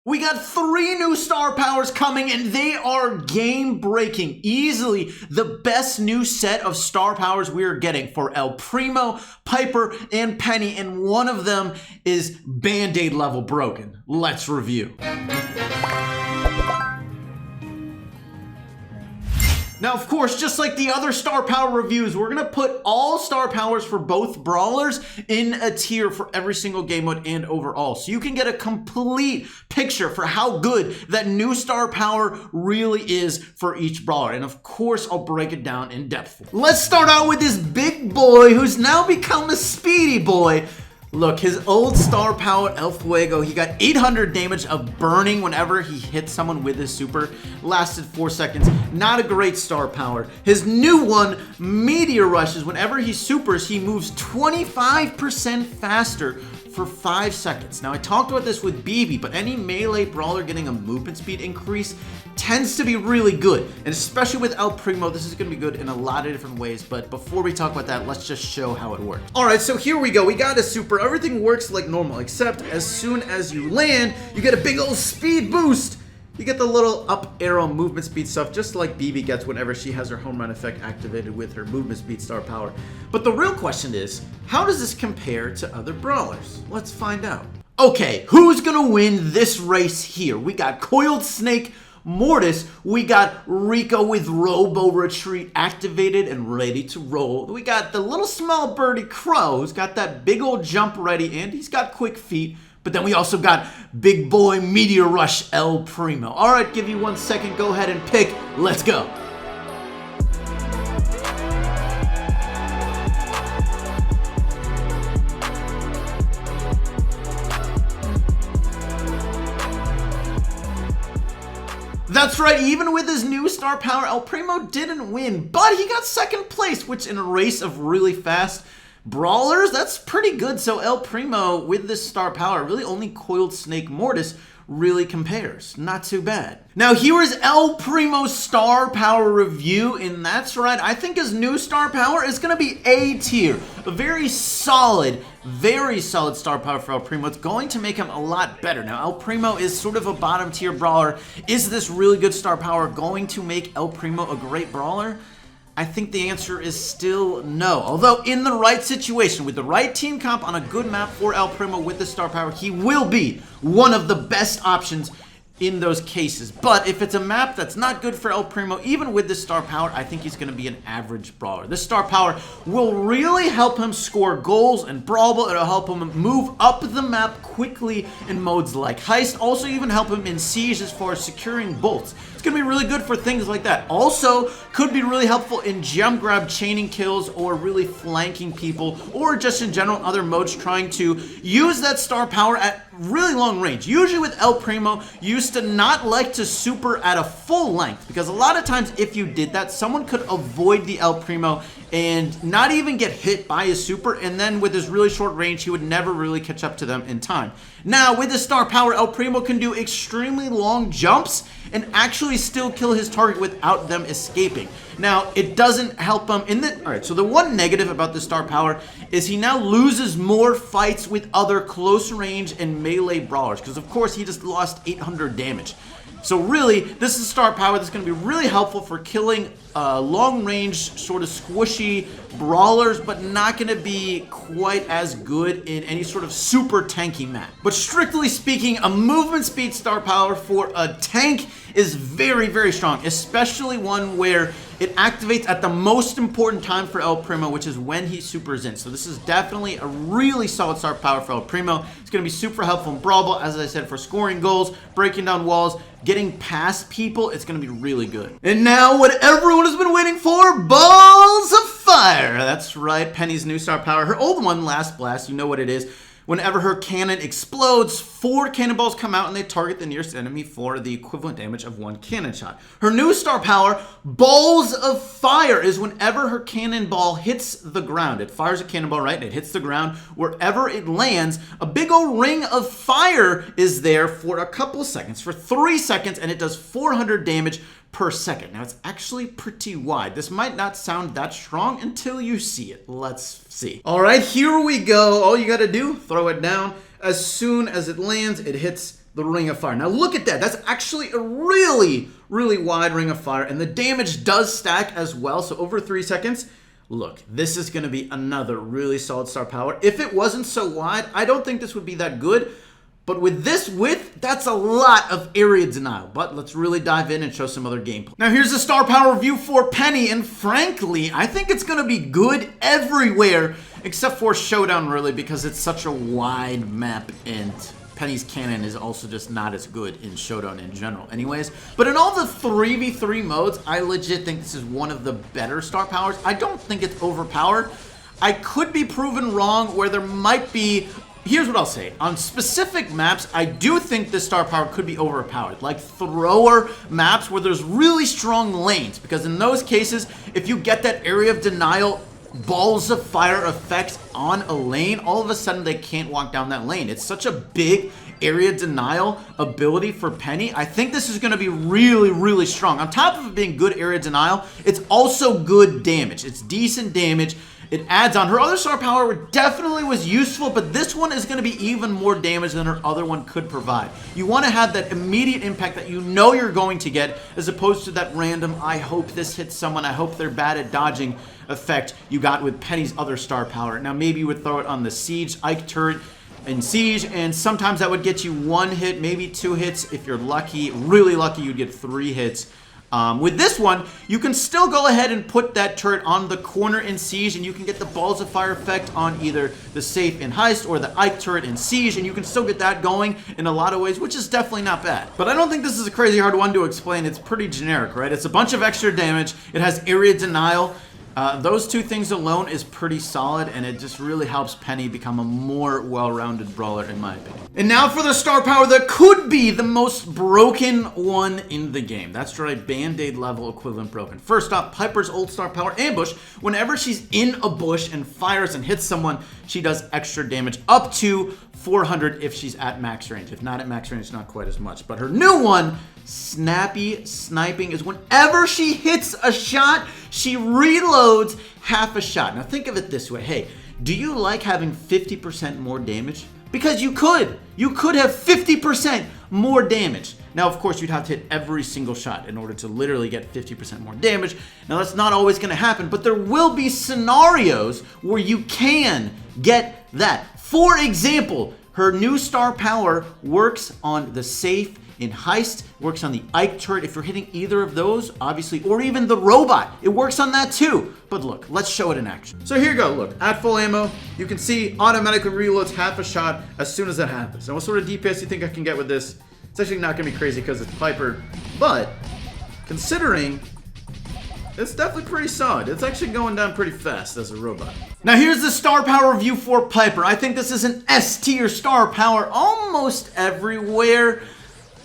We got 3 new star powers coming, and they are game-breaking. Easily the best new set of star powers we are getting for El Primo, Piper, and Penny, and one of them is Band-Aid level broken. Let's review. Now, of course, just like the other star power reviews, we're going to put all star powers for both brawlers in a tier for every single game mode and overall. So you can get a complete picture for how good that new star power really is for each brawler. And of course, I'll break it down in depth. Let's start out with this big boy who's now become a speedy boy. Look, his old star power, El Fuego, he got 800 damage of burning whenever he hit someone with his super. Lasted 4 seconds. Not a great star power. His new one, Meteor Rushes, whenever he supers, he moves 25% faster for 5 seconds. Now, I talked about this with BB, but any melee brawler getting a movement speed increase tends to be really good, and especially with El Primo, this is going to be good in a lot of different ways. But before we talk about that, let's just show how it works. All right, so here we go. We got a super. Everything works like normal, except as soon as you land, you get a big old speed boost. You get the little up arrow movement speed stuff, just like BB gets whenever she has her home run effect activated with her movement speed star power. But the real question is, how does this compare to other brawlers? Let's find out. Okay, who's gonna win this race here? We got Coiled Snake Mortis, we got Rico with Robo Retreat activated and ready to roll. We got the little small birdie Crow, who's got that big old jump ready, and he's got quick feet. But then we also got big boy Meteor Rush El Primo. All right, give you 1 second, go ahead and pick. Let's go. That's right, even with his new star power, El Primo didn't win, but he got second place, which in a race of really fast brawlers, that's pretty good. So El Primo, with this star power, really only Coiled Snake Mortis really compares. Not too bad. Now here is El Primo's star power review, and that's right, I think his new star power is going to be A tier. A very solid star power for El Primo. It's going to make him a lot better. Now El Primo is sort of a bottom tier brawler. Is this really good star power going to make El Primo a great brawler? I think the answer is still no. Although in the right situation, with the right team comp on a good map for El Primo with the star power, he will be one of the best options in those cases. But if it's a map that's not good for El Primo, even with this star power, I think he's going to be an average brawler. This star power will really help him score goals and Brawl. It'll help him move up the map quickly in modes like Heist. Also even help him in Siege as far as securing bolts. It's going to be really good for things like that. Also, could be really helpful in gem grab chaining kills or really flanking people, or just in general other modes trying to use that star power at really long range. Usually with El Primo, you used to not like to super at a full length, because a lot of times if you did that, someone could avoid the El Primo and not even get hit by his super, and then with his really short range, he would never really catch up to them in time. Now, with this star power, El Primo can do extremely long jumps and actually still kill his target without them escaping. Now, it doesn't help him in the... Alright, so the one negative about the star power is he now loses more fights with other close range and melee brawlers, because of course he just lost 800 damage. So really, this is star power that's going to be really helpful for killing long-range, sort of squishy brawlers, but not going to be quite as good in any sort of super tanky map. But strictly speaking, a movement speed star power for a tank is very, very strong, especially one where it activates at the most important time for El Primo, which is when he supers in. So this is definitely a really solid star power for El Primo. It's going to be super helpful in Brawl, as I said, for scoring goals, breaking down walls, getting past people. It's going to be really good. And now what everyone has been waiting for, Balls of Fire. That's right, Penny's new star power. Her old one, Last Blast, you know what it is. Whenever her cannon explodes, 4 cannonballs come out and they target the nearest enemy for the equivalent damage of 1 cannon shot. Her new star power, Balls of Fire, is whenever her cannonball hits the ground. It fires a cannonball, right? And it hits the ground. Wherever it lands, a big old ring of fire is there for a couple of seconds, for 3 seconds, and it does 400 damage per second. Now, it's actually pretty wide. This might not sound that strong until you see it. Let's see. All right, here we go. All you got to do, throw it down. As soon as it lands, it hits the Ring of Fire. Now look at that. That's actually a really, really wide Ring of Fire, and the damage does stack as well. So over 3 seconds, look, this is going to be another really solid star power. If it wasn't so wide, I don't think this would be that good. But with this width, that's a lot of area denial. But let's really dive in and show some other gameplay. Now here's the star power review for Penny, and frankly, I think it's going to be good everywhere except for Showdown, really, because it's such a wide map and Penny's cannon is also just not as good in Showdown in general anyways. But in all the 3v3 modes, I legit think this is one of the better star powers. I don't think it's overpowered. I could be proven wrong where there might be... Here's what I'll say. On specific maps, I do think this star power could be overpowered. Like thrower maps where there's really strong lanes. Because in those cases, if you get that area of denial, balls of fire effects on a lane, all of a sudden they can't walk down that lane. It's such a big area denial ability for Penny. I think this is going to be really, really strong. On top of it being good area denial, it's also good damage. It's decent damage. It adds on. Her other star power definitely was useful, but this one is going to be even more damage than her other one could provide. You want to have that immediate impact that you know you're going to get, as opposed to that random, I hope this hits someone, I hope they're bad at dodging effect you got with Penny's other star power. Now maybe you would throw it on the Siege Ike turret in Siege, and sometimes that would get you 1 hit, maybe 2 hits. If you're lucky, really lucky, you'd get 3 hits. With this one, you can still go ahead and put that turret on the corner in Siege, and you can get the balls of fire effect on either the safe in Heist or the Ike turret in Siege, and you can still get that going in a lot of ways, which is definitely not bad. But I don't think this is a crazy hard one to explain. It's pretty generic, right? It's a bunch of extra damage. It has area denial. Those 2 things alone is pretty solid, and it just really helps Penny become a more well-rounded brawler, in my opinion. And now for the star power that could be the most broken one in the game. That's right, Band-Aid level equivalent broken. First off, Piper's old star power, Ambush. Whenever she's in a bush and fires and hits someone, she does extra damage up to 400 if she's at max range. If not at max range, not quite as much. But her new one, Snappy Sniping, is whenever she hits a shot, she reloads half a shot. Now think of it this way. Hey, do you like having 50% more damage? Because you could. You could have 50% more damage. Now, of course, you'd have to hit every single shot in order to literally get 50% more damage. Now, that's not always going to happen, but there will be scenarios where you can get that. For example, her new star power works on the safe in Heist, works on the Ike turret if you're hitting either of those, obviously, or even the robot. It works on that too. But look, let's show it in action. So here you go, look, at full ammo, you can see automatically reloads half a shot as soon as that happens. Now what sort of DPS do you think I can get with this? It's actually not gonna be crazy because it's Piper, but considering, it's definitely pretty solid. It's actually going down pretty fast as a robot. Now here's the star power review for Piper. I think this is an S tier star power almost everywhere,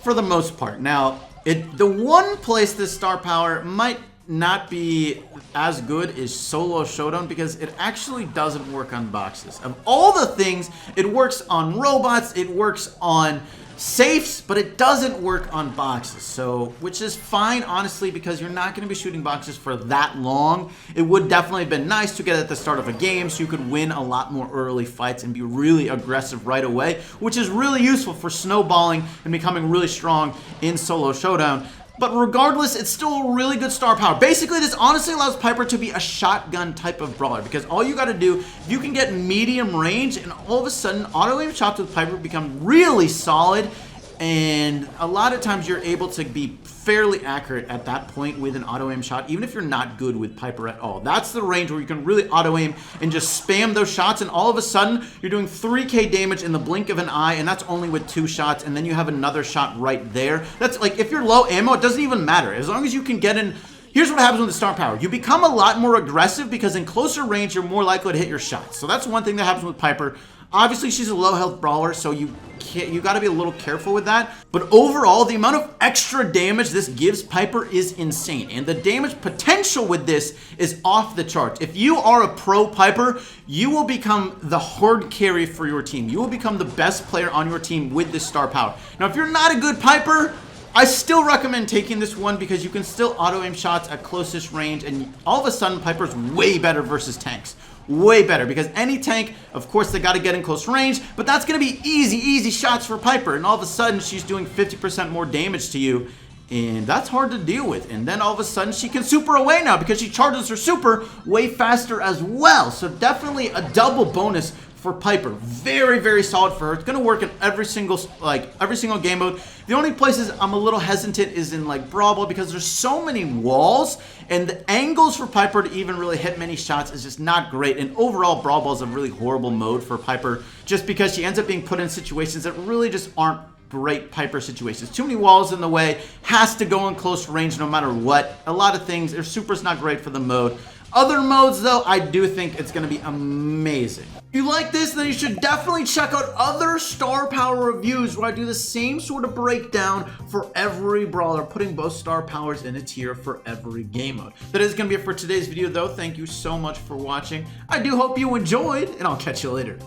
for the most part. Now, the one place this star power might not be as good is solo showdown, because it actually doesn't work on boxes. Of all the things, it works on robots, it works on safes, but it doesn't work on boxes. So, which is fine, honestly, because you're not going to be shooting boxes for that long. It would definitely have been nice to get at the start of a game so you could win a lot more early fights and be really aggressive right away, which is really useful for snowballing and becoming really strong in solo showdown. But regardless, it's still a really good star power. Basically, this honestly allows Piper to be a shotgun type of brawler, because all you got to do, you can get medium range, and all of a sudden, auto-aim shots with Piper become really solid, and a lot of times you're able to be fairly accurate at that point with an auto-aim shot, even if you're not good with Piper at all. That's the range where you can really auto-aim and just spam those shots, and all of a sudden, you're doing 3k damage in the blink of an eye, and that's only with 2 shots, and then you have another shot right there. That's like, if you're low ammo, it doesn't even matter. As long as you can get in... Here's what happens with the star power. You become a lot more aggressive, because in closer range, you're more likely to hit your shots. So that's one thing that happens with Piper. Obviously, she's a low health brawler, so you got to be a little careful with that. But overall, the amount of extra damage this gives Piper is insane. And the damage potential with this is off the charts. If you are a pro Piper, you will become the hard carry for your team. You will become the best player on your team with this star power. Now, if you're not a good Piper, I still recommend taking this one because you can still auto-aim shots at closest range, and all of a sudden, Piper's way better versus tanks. Way better, because any tank, of course, they got to get in close range, but that's going to be easy shots for Piper, and all of a sudden, she's doing 50% more damage to you, and that's hard to deal with. And then all of a sudden, she can super away now because she charges her super way faster as well. So definitely a double bonus for Piper. Very solid for her. It's gonna work in every single game mode. The only places I'm a little hesitant is in like Brawl because there's so many walls, and the angles for Piper to even really hit many shots is just not great. And overall, Brawl Ball is a really horrible mode for Piper just because she ends up being put in situations that really just aren't great Piper situations. Too many walls in the way, has to go in close range no matter what. A lot of things, her super's not great for the mode. Other modes though, I do think it's going to be amazing. If you like this, then you should definitely check out other star power reviews where I do the same sort of breakdown for every brawler, putting both star powers in a tier for every game mode. That is going to be it for today's video though. Thank you so much for watching. I do hope you enjoyed, and I'll catch you later.